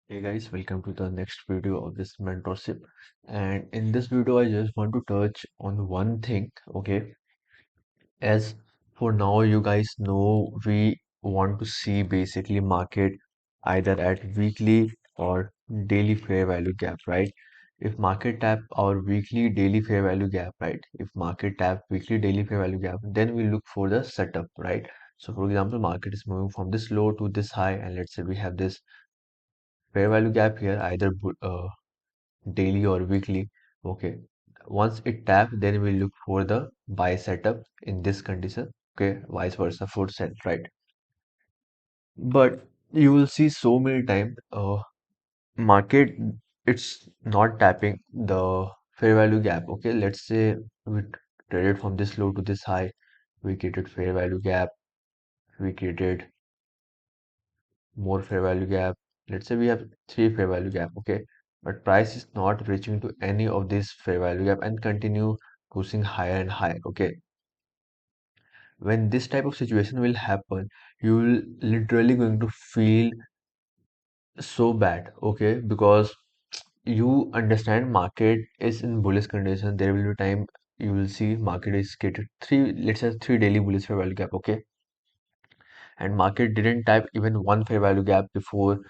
Hey guys, welcome to the next video of this mentorship. And in this video, I just want to touch on one thing. Okay, as for now, you guys know we want to see basically market either at weekly or daily fair value gap, right? If market tap our weekly daily fair value gap, right? If market tap weekly daily fair value gap, then we look for the setup, right? So for example, market is moving from this low to this high, and let's say we have this fair value gap here, either daily or weekly. Okay, once it tap, then we look for the buy setup in this condition. Okay, vice versa for sell, right? But you will see so many times market it's not tapping the fair value gap. Okay, let's say we traded from this low to this high, we created fair value gap, we created more fair value gap. Let's say we have three fair value gap, okay, but price is not reaching to any of this fair value gap and continue pushing higher and higher. Okay, when this type of situation will happen, you will literally going to feel so bad, okay, because you understand market is in bullish condition. There will be time you will see market is created three, let's say three daily bullish fair value gap, okay, and market didn't type even one fair value gap before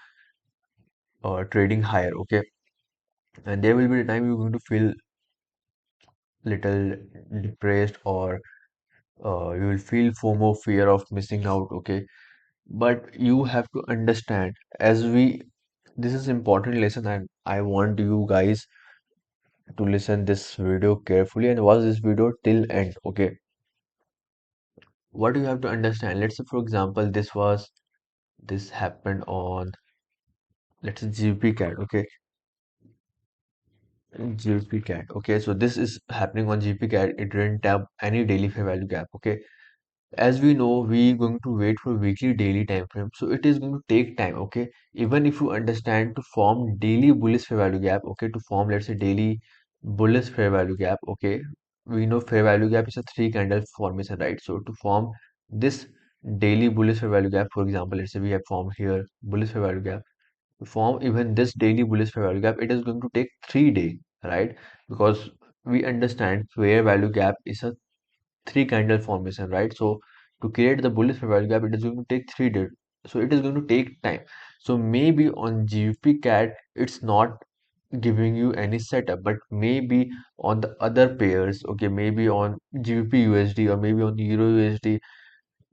trading higher, okay, and there will be a time you're going to feel little depressed, or you will feel FOMO, fear of missing out, okay, but you have to understand, as we this is important lesson, and I want you guys to listen this video carefully and watch this video till end. Okay, what you have to understand, let's say for example this happened on, let's say GP cat, okay, GP cat, okay, so this is happening on GP cat. It didn't have any daily fair value gap, okay. As we know, we going to wait for weekly daily time frame, so it is going to take time, okay. Even if you understand to form daily bullish fair value gap, okay, to form, let's say, daily bullish fair value gap, okay, we know fair value gap is a three candle formation, right? So to form this daily bullish fair value gap, for example, let's say we have formed here bullish fair value gap, to form even this daily bullish fair value gap, it is going to take 3 days, right? Because we understand fair value gap is a three candle formation, right? So to create the bullish fair value gap, it is going to take 3 days. So it is going to take time. So maybe on GBP CAT, it's not giving you any setup, but maybe on the other pairs, okay, maybe on GBP USD or maybe on Euro USD,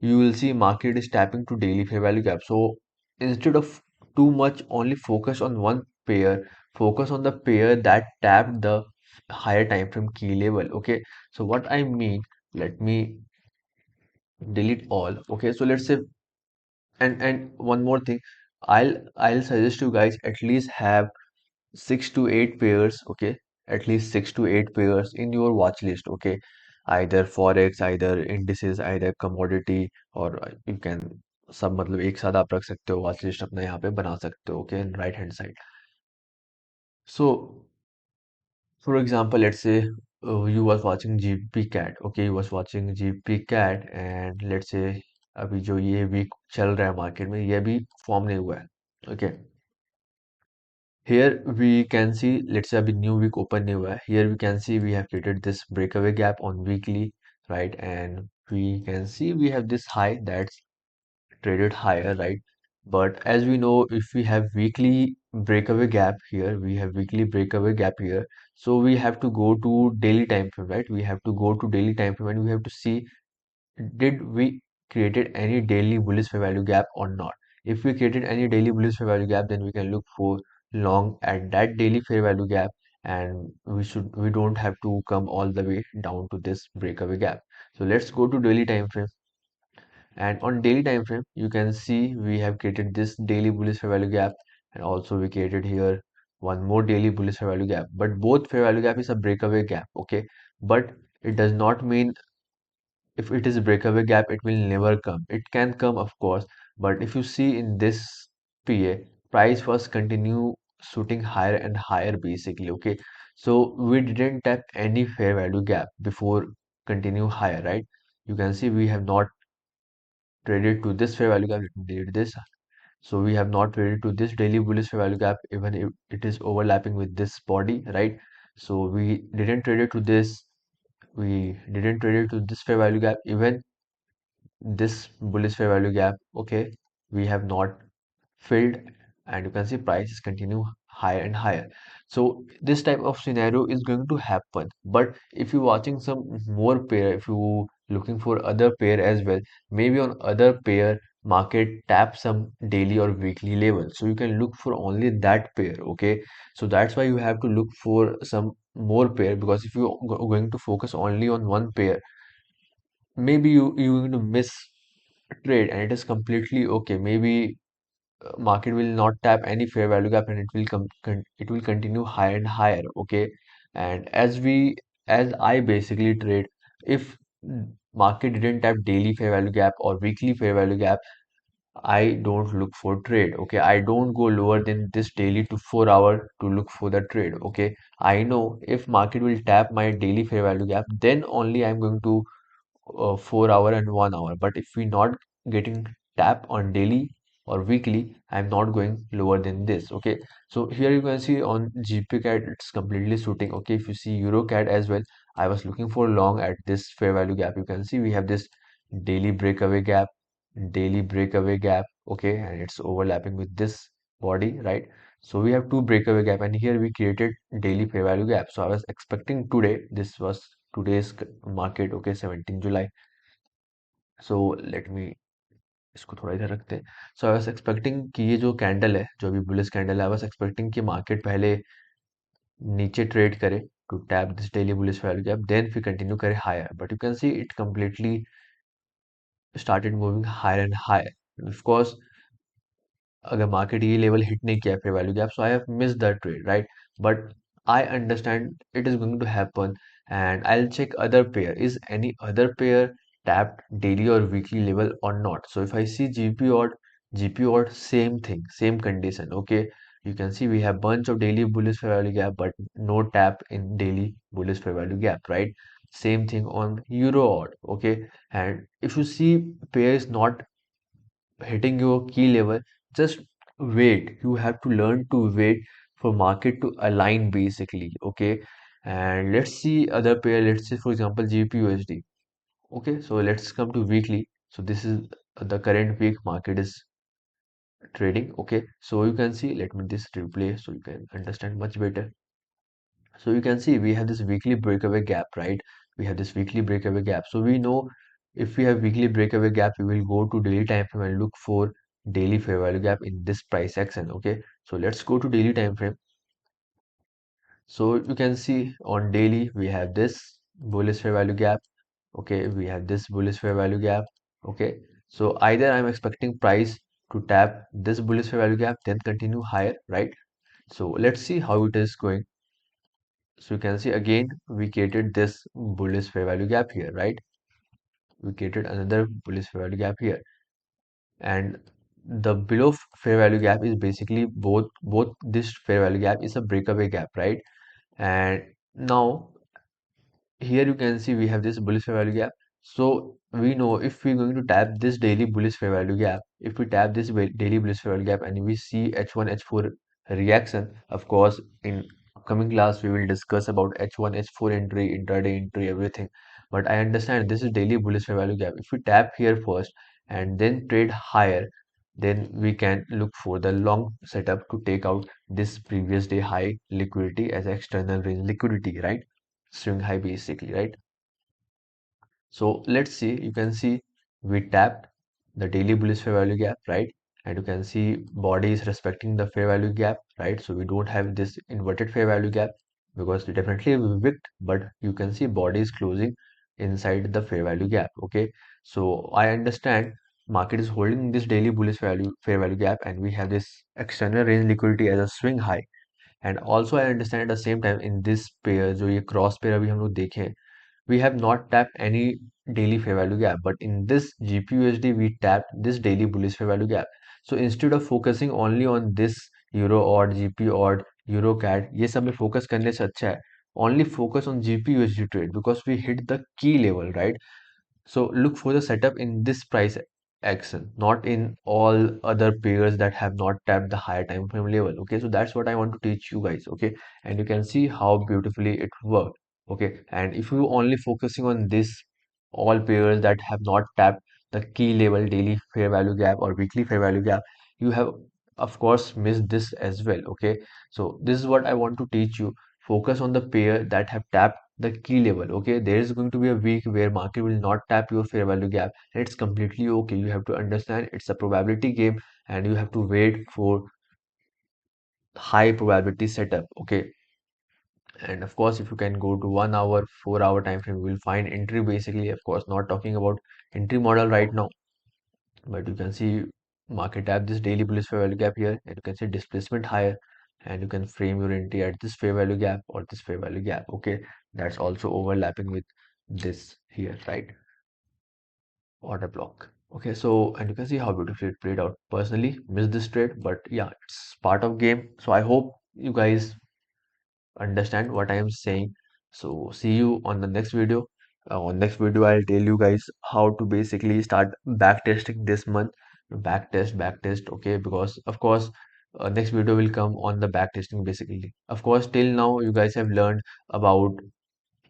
you will see market is tapping to daily fair value gap. So instead of too much only focus on one pair, focus on the pair that tapped the higher time frame key level. Okay, so what I mean, let me delete all. Okay, so let's say, and one more thing, I'll suggest you guys at least have 6 to 8 pairs, okay, at least 6 to 8 pairs in your watch list, okay, either forex, either indices, either commodity, और you can सब मतलब एक साथ आप रख सकते हो, watch list अपना यहाँ पे बना सकते हो, okay, in right hand side. So for example, let's say you was watching GP cat, okay, you was watching GP cat, and let's say अभी जो ये वीक चल रहा है मार्केट में, ये भी फॉर्म नहीं हुआ है, okay. Here we can see, let's say अभी new week open नहीं हुआ है. Here we can see we have created this breakaway gap on weekly, right? And we can see we have this high that's traded higher, right? But as we know, if we have weekly breakaway gap here, we have weekly breakaway gap here. So we have to go to daily time frame, right? We have to go to daily time frame and we have to see, did we created any daily bullish fair value gap or not? If we created any daily bullish fair value gap, then we can look for long at that daily fair value gap, and we don't have to come all the way down to this breakaway gap. So let's go to daily time frame, and on daily time frame you can see we have created this daily bullish fair value gap, and also we created here one more daily bullish fair value gap, but both fair value gap is a breakaway gap, okay. But it does not mean if it is a breakaway gap, it will never come. It can come, of course, but if you see in this PA, price was continue shooting higher and higher basically. Okay, so we didn't tap any fair value gap before continue higher, right? You can see we have not traded to this fair value gap. Let me delete this. So we have not traded to this daily bullish fair value gap, even if it is overlapping with this body, right? So we didn't trade it to this, we didn't trade it to this fair value gap, even this bullish fair value gap, okay, we have not filled, and you can see prices continue higher and higher. So this type of scenario is going to happen. But if you're watching some more pair, if you looking for other pair as well, maybe on other pair market tap some daily or weekly level, so you can look for only that pair, okay? So that's why you have to look for some more pair, because if you're going to focus only on one pair, maybe you're going to miss a trade, and it is completely okay. Maybe market will not tap any fair value gap, and it will it will continue higher and higher, okay? And as I basically trade, if market didn't tap daily fair value gap or weekly fair value gap, I don't look for trade, okay? I don't go lower than this daily to 4 hour to look for the trade, okay? I know if market will tap my daily fair value gap, then only I'm going to 4 hour and 1 hour. But if we not getting tap on daily or weekly, I'm not going lower than this, okay? So here you can see on GP cat it's completely suiting, okay? If you see euro cat as well, I was looking for long at this fair value gap. You can see we have this daily breakaway gap, daily breakaway gap, okay, and it's overlapping with this body, right? So we have two breakaway gap, and here we created daily fair value gap. So I was expecting today, this was today's market, okay, 17 July. So let me इसको थोड़ा इधर रखते हैं. सो आई was expecting कि ये जो candle है, जो अभी बुलिश कैंडल है, आई वाज एक्सपेक्टिंग कि मार्केट पहले नीचे ट्रेड करे to tap this daily bullish value gap, then फिर कंटिन्यू करे higher, but you can see it completely started moving higher and higher. Of course, अगर मार्केट ये level hit नहीं किया fair value gap, so I have miss the trade, right? But I understand it is going to happen, and I will check other pair, is any other pair tapped daily or weekly level or not. So if I see GP odd, same thing, same condition, okay? You can see we have bunch of daily bullish fair value gap, but no tap in daily bullish fair value gap, right? Same thing on euro odd, okay? And if you see pair is not hitting your key level, just wait. You have to learn to wait for market to align basically, okay? And let's see other pair. Let's say for example GPUSD. Okay, so let's come to weekly. So this is the current week market is trading. Okay, so you can see, let me this replay so you can understand much better. So you can see we have this weekly breakaway gap, right? We have this weekly breakaway gap. So we know if we have weekly breakaway gap, we will go to daily time frame and look for daily fair value gap in this price action. Okay, so let's go to daily time frame. So you can see on daily we have this bullish fair value gap. Okay, we have this bullish fair value gap. Okay, so either I'm expecting price to tap this bullish fair value gap, then continue higher, right? So let's see how it is going. So you can see again we created this bullish fair value gap here, right? We created another bullish fair value gap here, and the below fair value gap is basically both this fair value gap is a breakaway gap, right? And now here you can see we have this bullish fair value gap. So we know if we're going to tap this daily bullish fair value gap, if we tap this daily bullish fair value gap and we see H1 H4 reaction, of course in coming class we will discuss about H1 H4 entry, intraday entry, everything. But I understand this is daily bullish fair value gap. If we tap here first and then trade higher, then we can look for the long setup to take out this previous day high liquidity as external range liquidity, right? Swing high basically, right? So let's see, you can see we tapped the daily bullish fair value gap, right? And you can see body is respecting the fair value gap, right? So we don't have this inverted fair value gap because we definitely wicked, but you can see body is closing inside the fair value gap, okay? So I understand market is holding this daily bullish fair value gap, and we have this external range liquidity as a swing high. And also I understand at the same time in this pair जो ये cross pair अभी हम लोग देखें, we have not tapped any daily fair value gap, but in this GPUSD we tapped this daily bullish fair value gap. So instead of focusing only on this euro odd, GP odd, euro cat, ये सब में focus करने से अच्छा है only focus on GPUSD trade because we hit the key level, right? So look for the setup in this price action, not in all other pairs that have not tapped the higher time frame level. Okay, so that's what I want to teach you guys. Okay, and you can see how beautifully it worked. Okay, and if you only focusing on this, all pairs that have not tapped the key level daily fair value gap or weekly fair value gap, you have of course missed this as well. Okay, so this is what I want to teach you. Focus on the pair that have tapped the key level. Okay, there is going to be a week where market will not tap your fair value gap. It's completely okay. You have to understand it's a probability game and you have to wait for high probability setup. Okay, and of course if you can go to 1 hour 4 hour time frame, you will find entry. Basically, of course, not talking about entry model right now, but you can see market tap this daily bullish fair value gap here, and you can see displacement higher, and you can frame your entry at this fair value gap or this fair value gap. Okay, that's also overlapping with this here, right? Order block. Okay, so and you can see how beautifully it played out. Personally, missed this trade, but yeah, it's part of game. So I hope you guys understand what I am saying. So see you on the next video. On next video, I'll tell you guys how to basically start back testing this month. Back test. Okay, because of course, next video will come on the back testing basically. Of course, till now you guys have learned about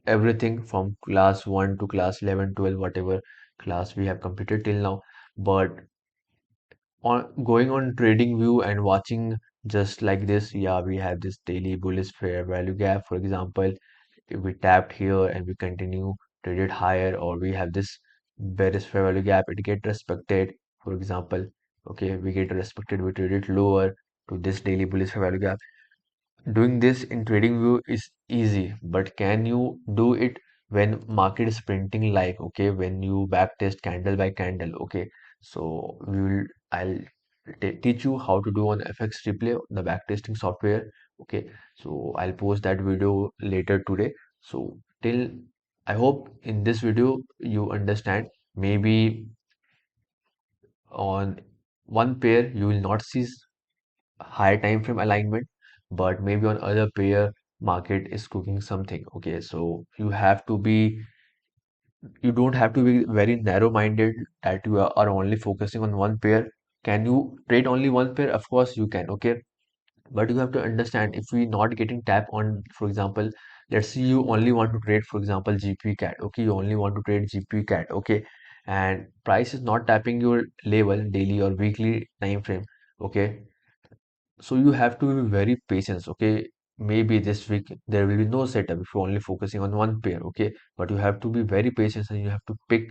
everything from class 1 to class 11, 12, whatever class we have completed till now. But on going on trading view and watching just like this, yeah, we have this daily bullish fair value gap. For example, if we tapped here and we continue traded higher, or we have this bearish fair value gap, it get respected. For example, okay, we get respected, we traded lower to this daily bullish fair value gap. Doing this in TradingView is easy, but can you do it when market is printing like, okay, when you back test candle by candle? Okay, so I'll teach you how to do on FX replay, the back testing software. Okay, so I'll post that video later today. So till I hope in this video you understand. Maybe on one pair you will not see higher time frame alignment, but maybe on other pair market is cooking something. Okay, so you don't have to be very narrow minded that you are only focusing on one pair. Can you trade only one pair? Of course you can. Okay, but you have to understand, if we not getting tap on, for example, let's say you only want to trade, for example, GP cat. Okay, you only want to trade GP cat. Okay, and price is not tapping your level daily or weekly time frame. Okay, so you have to be very patient. Okay, maybe this week there will be no setup if you're only focusing on one pair. Okay, but you have to be very patient and you have to pick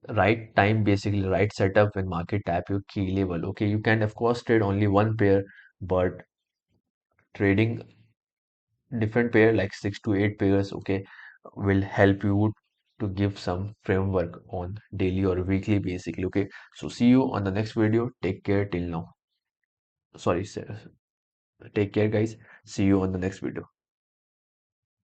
right time, basically right setup when market tap your key level. Okay, you can of course trade only one pair, but trading different pair like 6 to 8 pairs, okay, will help you to give some framework on daily or weekly basically. Okay, so see you on the next video. Take care till now. Sorry, sir. Take care, guys. See you on the next video.